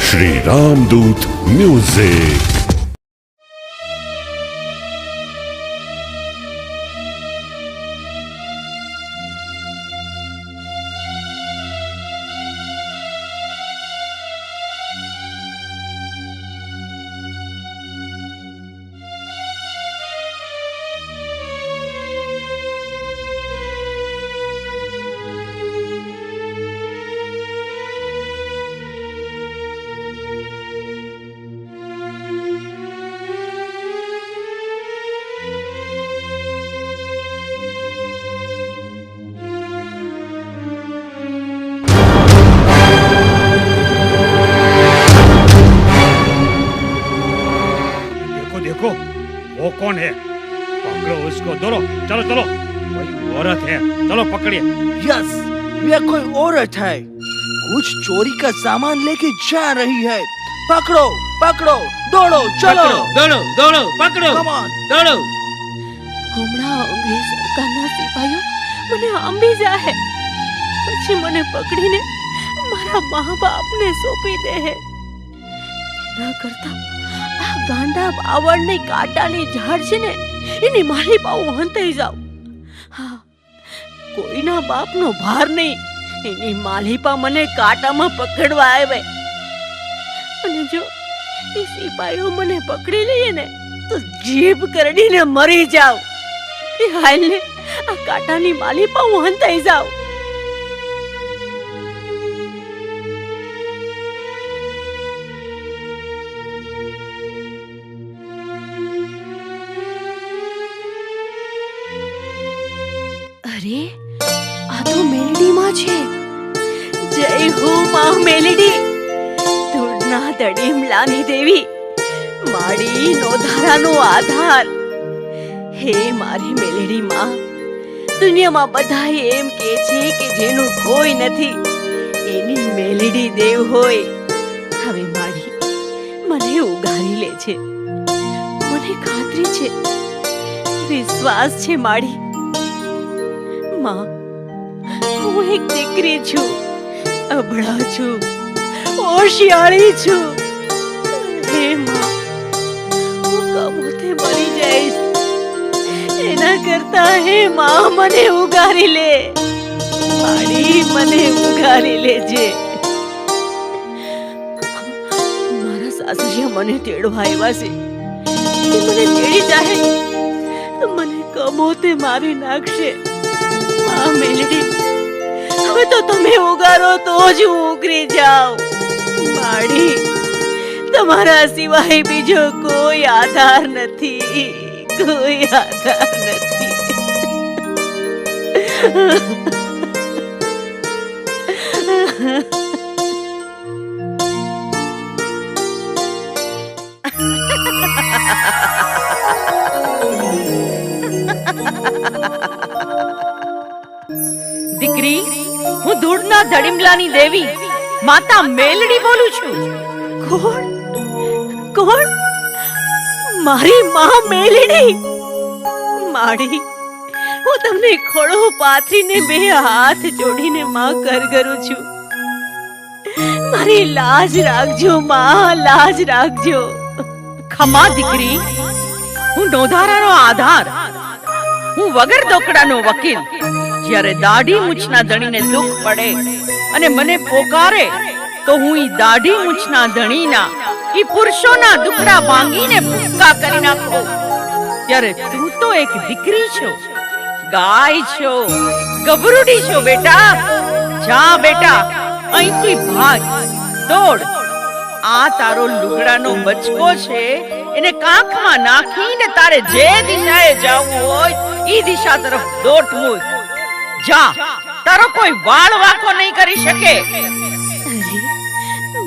श्री रामदूत music. देखो वो कौन है? पकड़ो उसको, दौड़ो, चलो चलो, कोई औरत है, चलो पकड़िए। यस, यह कोई औरत है, कुछ चोरी का सामान लेके जा रही है। पकड़ो पकड़ो, दौड़ो, चलो, दौड़ो दौड़ो, पकड़ो, कम ऑन, दौड़ो। હમણાં અંગ્રેજ સરકારના સિપાહીઓ મને આંબી જાય, પછી મને પકડીને મારા મા બાપને સોંપી દે. ના કરતા આ ગાંડા બાવળની કાંટાની ઝાડ છે ને એની મારી પાઉં હંતાઈ જાવ. હા, કોઈના બાપનો ભાર નહીં, એની માલિપા મને કાંટામાં પકડવા આવે. અને જો એ સિપાહીઓ મને પકડી લઈએ ને તો જીભ કરડીને મરી જાવ. એ હાલને આ કાંટાની માલિપા હું હંતાઈ જાવ. અરે, આ તો મેલડી માં છે. જય હો માં મેલડી, ધૂળના દડીમલાની દેવી, માડી નોધારાનો આધાર. હે મારી મેલડી માં, દુનિયામાં બધા એમ કહે છે કે જેનું કોઈ નથી એની મેલડી દેવ હોય. હવે માડી મને ઉગારી લે છે, મને ખાતરી છે, વિશ્વાસ છે માડી. માં, હું એક દીકરી છું, અબળા છું, હોશિયારી છું. હે માં, હું કમોતે મરી જઈશ, એના કરતા હે માં મને ઉગારી લે. માડી, મને ઉગારી લેજે. મારા સાસરિયા મને તેડવા આવ્યા છે, તે મને તેડી જાય તો મને કમોતે મારી નાખશે. માં મેલડી, હવે તો તમે ઉગારો તો જ હું ઉગરી જાઉં. માડી, તમારા સિવાય બીજો કોઈ આધાર નથી, કોઈ આધાર નથી. દીકરી, હું ધૂળના ધડીમલાની દેવી માતા મેલડી બોલું છું. કોણ? કોણ? મારી માં મેલડી? માડી, હું તમને ખોળો પાથરીને બે હાથ જોડીને માં કરું છું. મારી લાજ રાખજો માં, લાજ રાખજો. ખમા દીકરી, હું નોધારાનો આધાર, હું વગર દોકડાનો વકીલ. જ્યારે દાઢી મૂછના ધણીને દુઃખ પડે અને મને પોકારે તો હું ઈ દાઢી મૂછના ધણીના ઈ પુરુષોના દુખડા ભાંગીને ભૂક્કા કરી નાખો. ત્યારે તું તો એક દીકરી છો, ગાય છો, ગભરૂડી છો. બેટા જા, બેટા અહીંથી ભાગ, દોડ. આ તારો લુગડાનો બચકો છે, એને કાંખમાં નાખીને તારે જે દિશાએ જવું હોય ઈ દિશા તરફ દોટ મૂક. જા, તારો કોઈ વાળ વાંકો નહીં કરી શકે. અરે,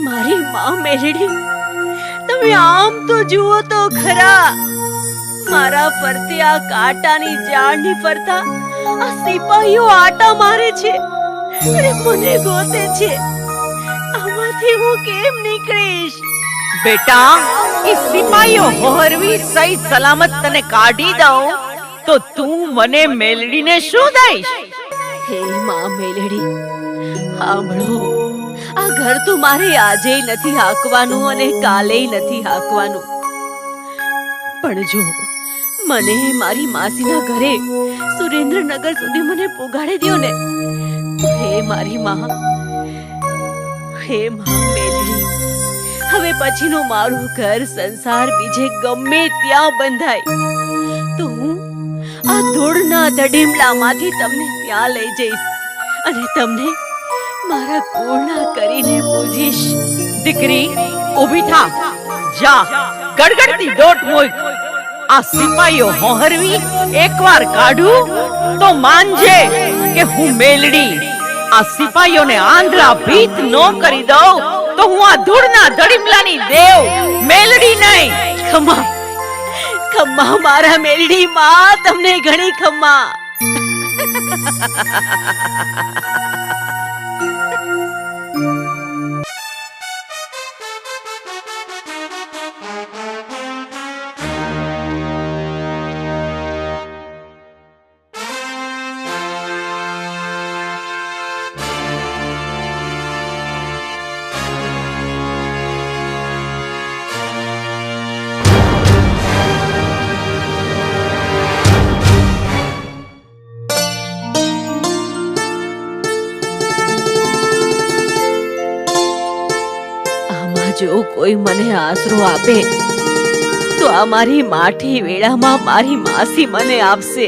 મારી માં મેલડી, તમે આમ તો જુઓ તો ખરા. મારા ફરતે આ કાંટાની ઝાડની ફરતા આ સિપાહીઓ આટા મારે છે અને મને ગોતે છે. આમાંથી હું કેમ નીકળીશ? બેટા, એ સિપાહીઓ હોરવી સહી સલામત તને કાઢી દઉં તો તું મને મેલડીને શું દઈશ? હે માં મેલડી, સાંભળો, આ ઘર તો મારે આજે નથી હાંકવાનું અને કાલે નથી હાંકવાનું, પણ જો મને મારી માસીના ઘરે સુરેન્દ્રનગર સુધી મને પોગાડી દ્યો ને, હે મારી માં, હે માં મેલડી, હવે પછીનું મારું ઘર સંસાર બીજે ગમે ત્યાં બંધાય તો હું આ ધૂળના ધડીમલામાંથી તમને ત્યાં લઈ જઈશ અને તમને મારા કુળના કરીને પૂજીશ. દીકરી ઊભી થા, જા ગડગડતી દોટ મોય. આ સિપાહીઓ હોહરવી એકવાર કાઢું તો માનજે કે હું મેલડી. આ સિપાહીઓને આંધળા ભીત નો કરી દઉં તો હું આ ધૂળના ધડીમલાની દેવ મેલડી નહીં. ખમ્મા ખમ્મા મારા મેલડી માં, તમને ઘણી ખમ્મા. જો કોઈ મને આશરો આપે તો આ મારી માઠી વેળામાં મારી માસી મને આપશે.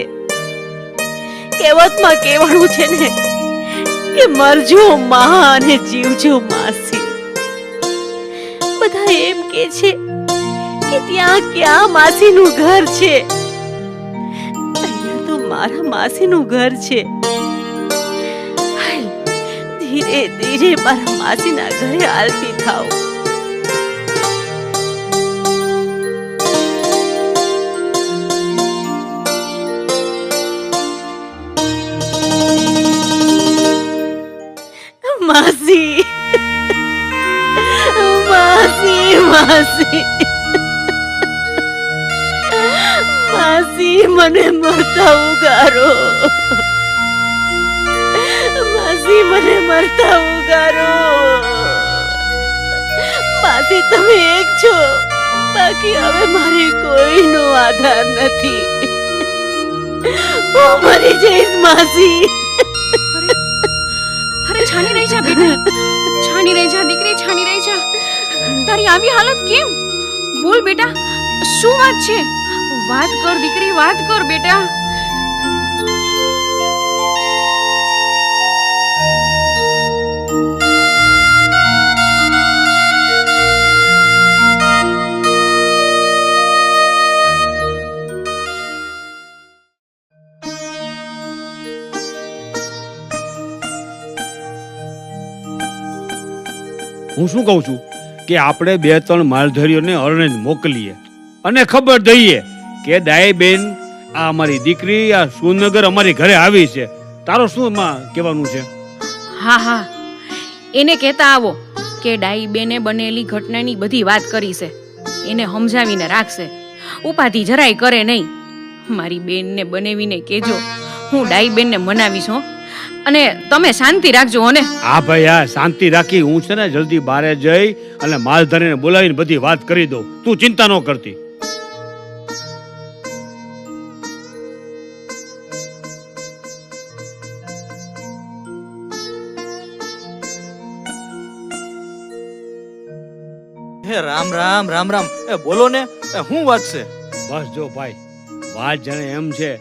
કહેવતમાં કહેવાનું છે ને કે મરજો માં અને જીવજો માસી. બધા એમ કે છે કે ત્યાં ક્યાં માસીનું ઘર છે, અહીંયા તો મારા માસીનું ઘર છે. ધીરે ધીરે મારા માસીના ઘરે હાલતી થાવ. માસી, માસી, માસી, માસી, મને મરતા ઉગારો. માસી, મને મરતા ઉગારો. માસી, તમે એક છો, બાકી હવે મારે કોઈનો આધાર નથી. હું મરી જઈશ માસી. અરે છાની રહી જા બેટા, છાની રહી જા દીકરી, છાની રહી જા. તારી આવી હાલત કેમ? બોલ બેટા, શું વાત છે? વાત કર દીકરી, વાત કર બેટા. હું શું કહું છું કે આપણે 2-3 માલધારીઓને અરણે મોકલીએ અને ખબર દઈએ કે ડાયબેન આ અમારી દીકરી આ સુનગર અમારી ઘરે આવી છે. તારો શું એમાં કહેવાનું છે? હા હા, એને કહેતા આવો કે ડાઈ બેને બનેલી ઘટનાની બધી વાત કરી છે, એને સમજાવીને રાખશે, ઉપાધિ જરાય કરે નહીં. મારી બેનને બનાવીને કહેજો હું ડાઈ બેનને મનાવીશ હો. અને તમે શાંતિ રાખજો હો ને. હા ભાઈ, હા શાંતિ રાખી. હું છે ને જલ્દી બારે જઈ અને માલધારીને બોલાવીને બધી વાત કરી દઉં. તું ચિંતા ન કરતી. હે રામ રામ, રામ રામ. બોલો ને, શું વાત છે? બસ જો ભાઈ, વાત જાણે એમ છે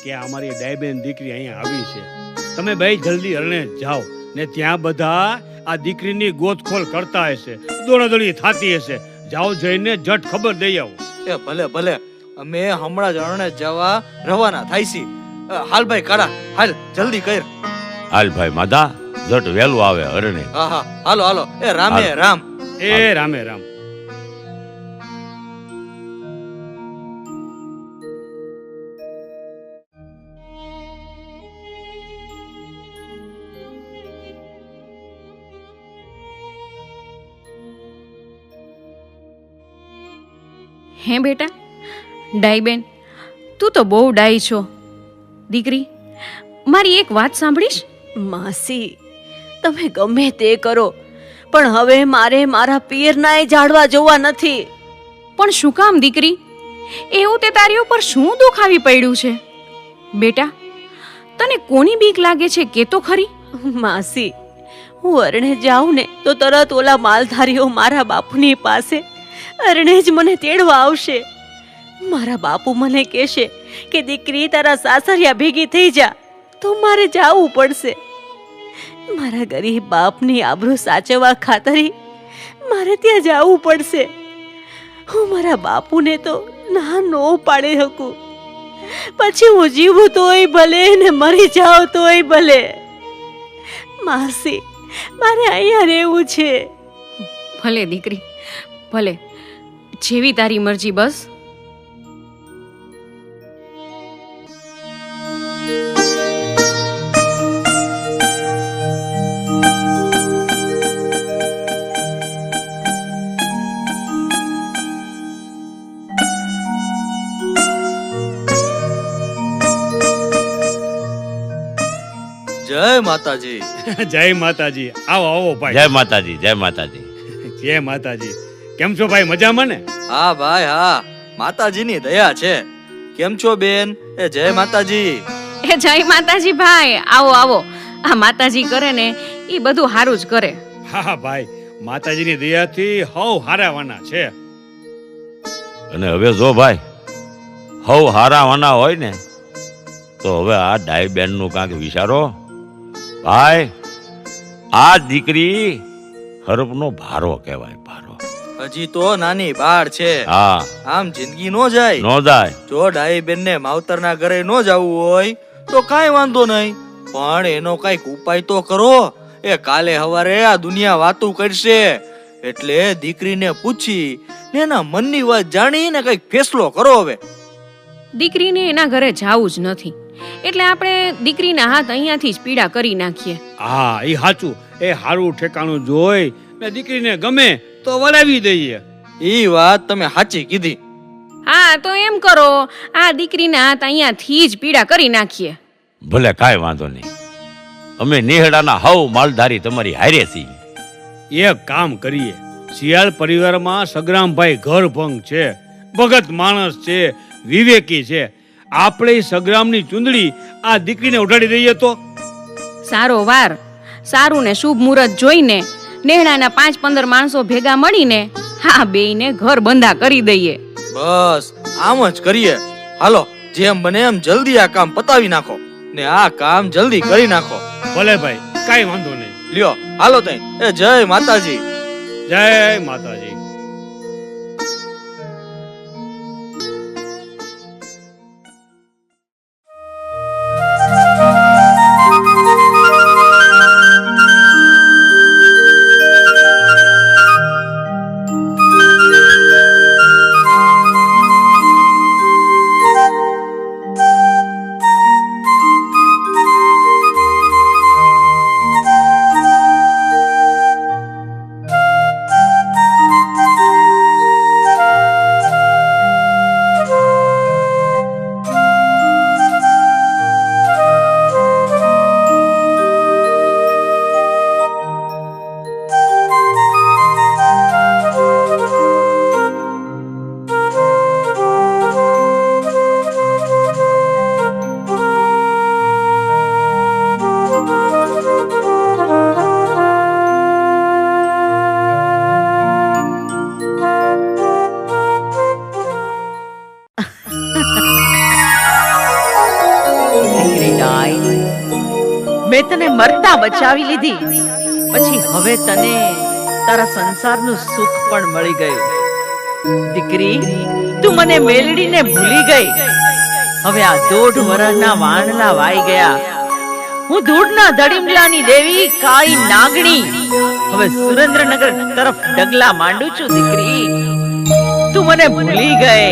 કે અમારી ડાયબેન દીકરી અહીંયા આવી છે. તમે ભાઈ જલ્દી અરણે જાઓ ને ત્યાં બધા આ દીકરીની ગોતખોલ કરતા હશે, દોડાદોડી થતી હશે. જાઓ, જઈને જટ ખબર દઈ આવો. એ ભલે ભલે, અમે હમણાં જ અરણે જવા રવાના થાય છે. હાલ ભાઈ કાળા, હાલ જલ્દી કર. હાલ ભાઈ માધા, જટ વેલું આવે અરણે. હા હા, હાલો હાલો. એ રામે રામ. એ રામે રામ. હે બેટા ડાઈબેન, તું તો બહુ ડાઈ છો. દીકરી, મારી એક વાત સાંભળીશ? માસી, તમે ગમે તે કરો, પણ હવે મારે મારા પિયરનાએ જાળવા જોવા નથી. પણ શું કામ દીકરી? એવું તે તારી ઉપર શું દુઃખ આવી પડ્યું છે? બેટા, તને કોની બીક લાગે છે કે તો ખરી? માસી, હું અરણે જાઉં ને તો તરત ઓલા માલધારીઓ મારા બાપુની પાસે અરણે જ મને તેડવા આવશે. મારા બાપુ મને કહેશે કે દીકરી તારા સાસરિયા ભેગી થઈ જા, તો મારે જાવું પડશે. મારા ગરીબ બાપની આબરૂ સાચવવા ખાતરી મારે ત્યાં જાવું પડશે. હું મારા બાપુને તો ના નો પાડી શકું. પછી હું જીવું તોય ભલે ને મરી જાઉં તોય ભલે. માસી, મારે અહીંયા રહેવું છે. ભલે દીકરી, ભલે, જેવી તારી મરજી. બસ જય માતાજી. જય માતાજી. આવો આવો ભાઈ. જય માતાજી, જય માતાજી. જય માતાજી. કેમ છો ભાઈ? મજામાં ને? હા ભાઈ હા, માતાજીની દયા છે. કેમ છો બેન? એ જય માતાજી. એ જય માતાજી ભાઈ. આવો આવો. આ માતાજી કરે ને એ બધું હારું જ કરે. હા ભાઈ, માતાજીની દયાથી હવ હારાવાના છે. અને હવે જો ભાઈ હવ હારાવાના હોય ને તો હવે આ ડાઈ બેન નું કાંક વિચારો. ભાઈ, આ દીકરી હરપનો ભારો કહેવાય, ભારો. હજી તો નાની બાળ છે. હા, આમ જિંદગી નો જાય. નો જાય. જો ડાઈ બેન ને માવતરના ઘરે નો જવું હોય તો કાંઈ વાંધો નહીં, પણ એનો કઈક ઉપાય તો કરો. એ કાલે હવારે આ દુનિયા વાતું કરશે, એટલે દીકરીને પૂછી ને એના મનની વાત જાણીને કઈક ફેસલો કરો. હવે દીકરીને એના ઘરે જાવું જ નથી, એટલે આપણે દીકરીના હાથ અહીંયાથી જ પીડા કરી નાખીએ. હા, એ સાચું. એ હારું ઠેકાણું જોઈ ને દીકરીને ગમે તો વળાવી દઈએ. એ વાત તમે સાચી કીધી. હા, તો એમ કરો, આ દીકરીના હાથ અહીંયાથી જ પીડા કરી નાખીએ. ભલે, કાંઈ વાંધો નહીં. અમે નેહડાના હવ માલધારી તમારી હારે છીએ. એક કામ કરીએ, શિયાળ પરિવારમાં સગ્રામભાઈ ઘર ભંગ છે, ભગત માણસ છે, વિવેકી છે. આપણે સગ્રામની ચુંદડી આ દીકરીને ઉડાડી દઈએ તો? સારો વાર, સારું ને શુભ મુહૂર્ત જોઈને નેહડાના 5-15 માણસો ભેગા મળીને હા બેયને ઘર બંધા કરી દઈએ. બસ આમ જ કરીએ. હાલો, જેમ બને એમ જલ્દી આ કામ પતાવી નાખો ને આ કામ જલ્દી કરી નાખો. ભલે ભાઈ, કાઈ વાંધો નહીં. લ્યો હાલો તઈ. એ જય માતાજી. જય માતાજી. મેં તને મરતા બચાવી લીધી, પછી હવે તને તારા સંસારનું સુખ પણ મળી ગયું. દીકરી, તું મને મેલડીને ભૂલી ગઈ. હવે આ 1.5 વર્ષના વાણલા વાઈ ગયા. હું ધૂળના ધડીમલાની દેવી કાળી નાગણી હવે સુરેન્દ્રનગર તરફ ડગલા માંડું છું. દીકરી, તું મને ભૂલી ગઈ.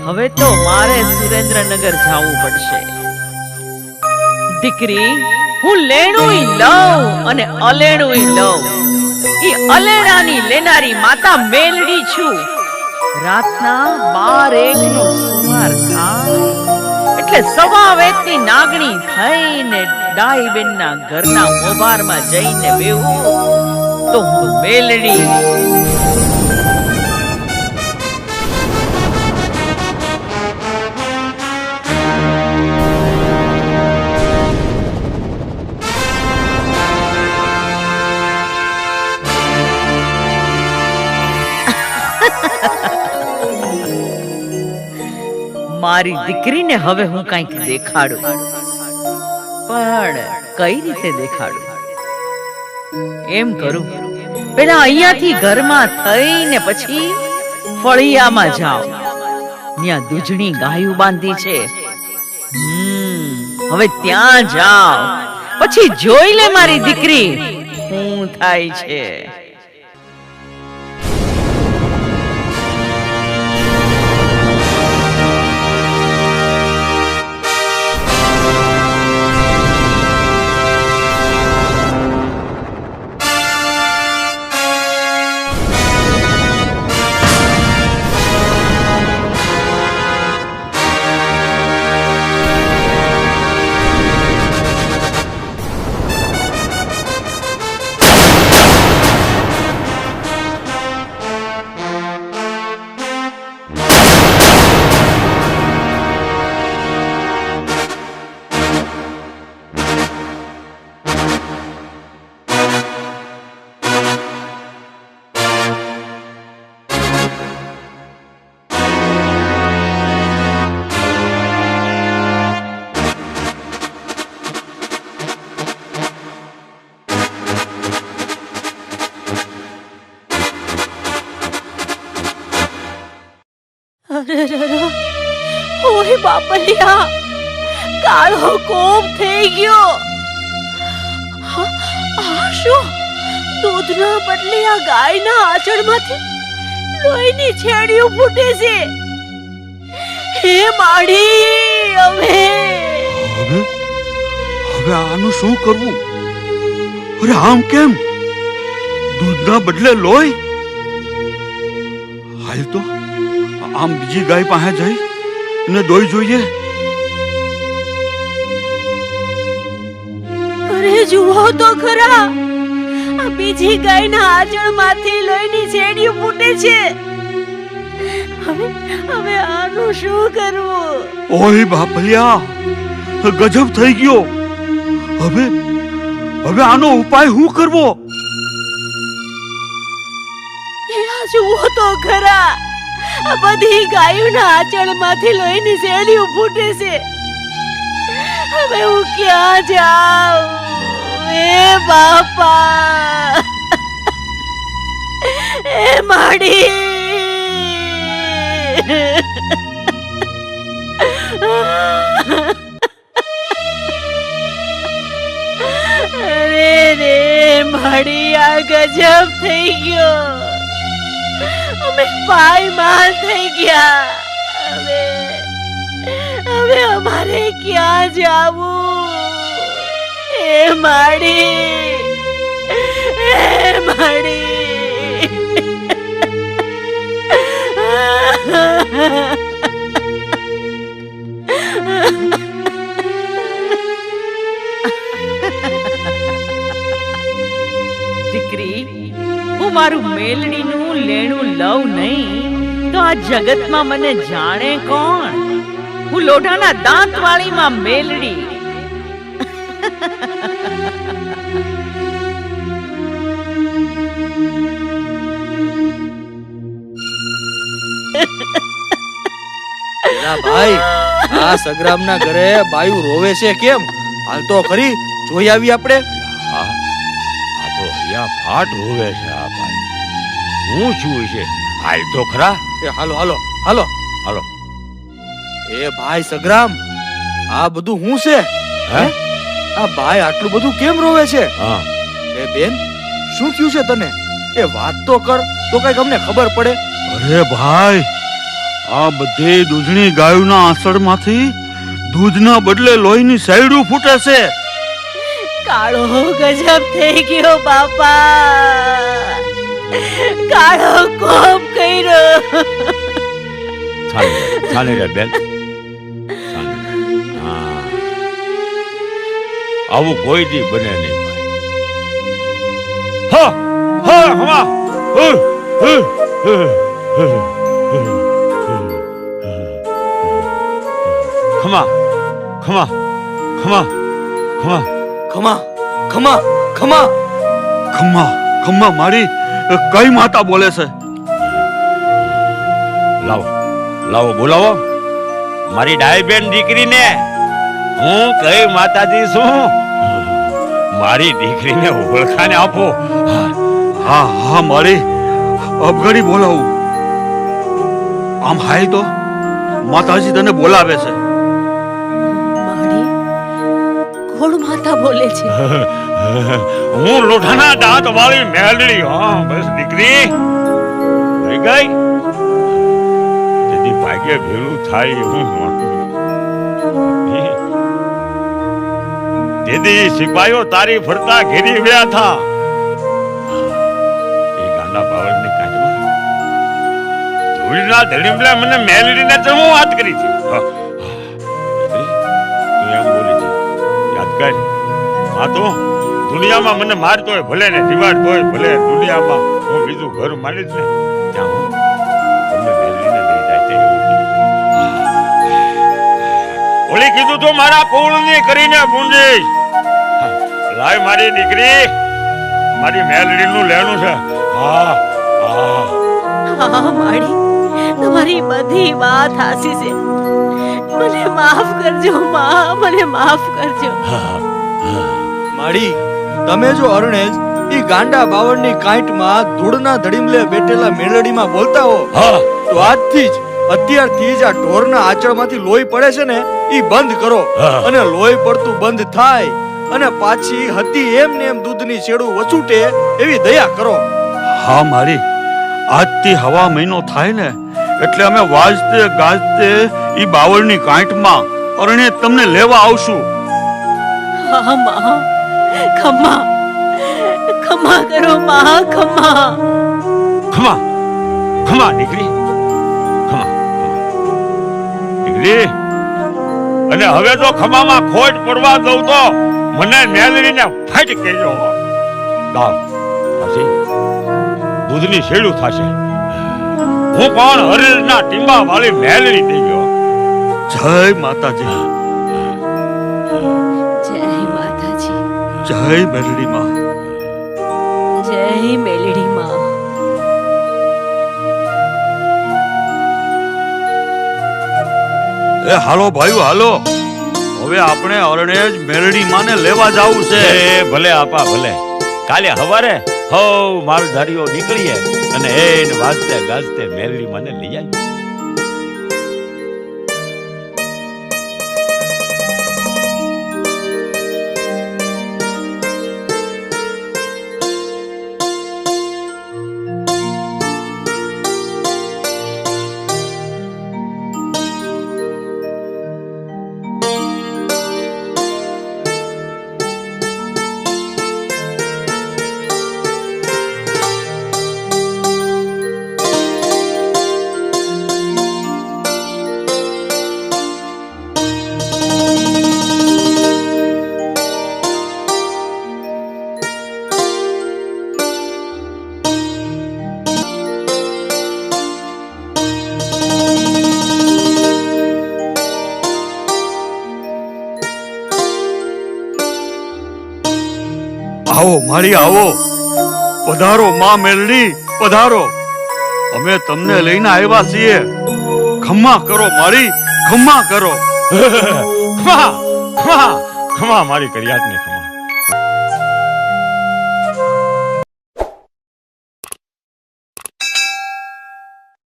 હવે તો મારે સુરેન્દ્રનગર જવું પડશે. દીકરી, હું લેણુંય લઉં અને અલેણુંય લઉં. ઈ અલેણાની લેનારી માતા મેલડી છું. રાતના 12-1 નો સુમાર થાય એટલે 1:15 ની નાગણી થઈને ડાઈબેનના ઘરના મોભારમાં જઈને બેહું તો હું મેલડી. મારી દીકરીને હવે હું કંઈક દેખાડું, પણ કઈ રીતે દેખાડું? એમ કરું, પેલા અહીંયાથી ઘરમાં થઈને પછી ફળિયામાં જાઓ, ત્યાં દૂધણી ગાયું બાંધી છે. હવે ત્યાં જાઓ, પછી જોઈ લે મારી દીકરી શું થાય છે. ઓય બાપલિયા, કાળો કોપ થઈ ગયો. આ શું? દૂધના બદલે આ ગાયના આચળમાંથી લોહીની છેડીઓ ફૂટે છે. હે માડી, હવે આનું શું કરવું? અરે આમ કેમ? દૂધના બદલે લોહી? હાલ તો આમ બીજી ગાય પાસે જઈ ને દોઈ જોઈએ. અરે જુઓ તો ખરા, આ બીજી ગાયના આચળમાંથી લોહીની છેડીઓ ફૂટે છે. હવે આનું શું કરવું? ઓય બાપલિયા, ગજબ થઈ ગયો. હવે આનો ઉપાય શું કરવો? જુઓ તો ખરા, આ બધી ગાયોના આચળમાંથી લોહીની શેડીઓ ફૂટે છે. હવે હું ક્યાં જાઉં? એ બાપા, એ માડી, અરે રે માડી, આ ગજબ થઈ ગયો. અમે પાયમાલ થઈ ગયા. હવે અમારે ક્યાં જાવું? એ માડી, એ માડી. દીકરી, હું મારું મેલડીનું લેણું લઉં નહીં તો આ જગતમાં મને જાણે કોણ? હું લોઢાના દાંત વાળીમાં મેલડી. ભાઈ, આ સગ્રામના ઘરે બાયુ રોવે છે કેમ? હાલ તો ખરી, જોઈ આવી આપણે. આ તો અહીંયા ફાટ રોવે છે આ ભાઈ. હું છું છે? હાલ તો ખરા. એ હાલો હાલો હાલો હાલો. એ ભાઈ સગ્રામ, આ બધું હું છે? હે? આ ભાઈ આટલું બધું કેમ રોવે છે? હા, એ બેન, શું થયું છે તને? એ વાત તો કર, તો કઈક અમને ખબર પડે. અરે ભાઈ, આ બધી દૂધની ગાયોના આંસળમાંથી દૂધના બદલે લોહીની સાયડું ફૂટે છે. કાળો ગજબ થઈ ગયો બાપા. કાળો કોપ કર્યો. ચાલે રે બેન. આવું કોઈ દી બને નહીં ભાઈ. હા હા હમા ખમા ખમા ખમા ખમા ખમા ખમા ખમા ખમ્મા ખમ્મા મારી કઈ માતા બોલે છે? લાવો લાવો બોલાવો મારી ડાઈ બેન દીકરીને. હું કઈ માતાજી છું? મારી દીકરીને ઓળખાને આપો. હા હા મારી અબગડી બોલાવું. આમ હાલ તો માતાજી તને બોલાવે છે. માડી કોણ માતા બોલે છે? હું લોઢાના દાંત વાળી મેલડી. હા બસ દીકરી થઈ ગઈ. તેથી ભાગ્ય ભેળું થાય એવું મોટું. દીદી સિપાહીઓ તારી ફરતા ઘેરી ગયા થા. એ ગાંડા બાવળની કાંચમાં ધૂળના ધડીમલે મને મેલડીને તો હું વાત કરી છે. દીકરી, તું એમ બોલી છે યાદ કર. હા તો દુનિયામાં મને મારતો હોય ભલે ને જીવાડતો હોય ભલે, દુનિયામાં હું બીજું ઘર માનીશ ને ત્યાં હું તમને મેલડીને લઈ જાય છે એવું કીધું. ઓલી કીધું તો મારા કુળની કરીને પૂંજીશ. લાય મારી દીકરી, મારી મેલડીનું લેણું છે. હા હા હા માડી તમારી બધી વાત હાસી છે. મને માફ કરજો માં, મને માફ કરજો. માડી તમે જો અરણેજ ઈ ગાંડા બાવળની કાંઈટમાં ધૂળના ધડીમલે બેઠેલા મેલડીમાં બોલતા હો હા તો આજથી જ અત્યારથી જ આ ઢોરના આંચળમાંથી લોહી પડે છે ને ઈ બંધ કરો. હા. અને લોહી પડતું બંધ થાય અને પાછી હતી એમ ને એમ દૂધની શેડું વછૂટે એવી દયા કરો. હા મારી આજથી હવા મહિનો થાય ને એટલે અમે વાજતે ગાજતે ઈ બાવળની કાંઠમાં અરણે તમને લેવા આવશું. હા માં, ખમ્મા ખમ્મા કરો માં, ખમ્મા. ખમા ખમા દીકરી, ખમા દીકરી. અને હવે તો ખમામાં ખોટ પડવા દઉં તો મને મેલડીને ફાટ કહેજો. ગાવ પછી દૂધની શેડું થશે. હું પણ હરીરના ટીંબા વાળી મેલડી થઈ ગયો. જય માતાજી, જય માતાજી, જય મેલડી માં. જય મેલડી માં. એ હાલો ભાઈઓ હાલો, હવે આપણે અરણેજ મેલડી માને લેવા જાવું છે. ભલે આપા ભલે. કાલે હવારે હવ માલધારીઓ નીકળીએ અને એને વાજતે ગાજતે મેલડી મને લઈ આવી. આવો મારી આવો, પધારો માં મેલડી પધારો. અમે તમને લઈને આવ્યા છીએ. ખમ્મા કરો મારી, ખમ્મા કરો. ખમા ખમા ખમા મારી કરિયાતને ખમા.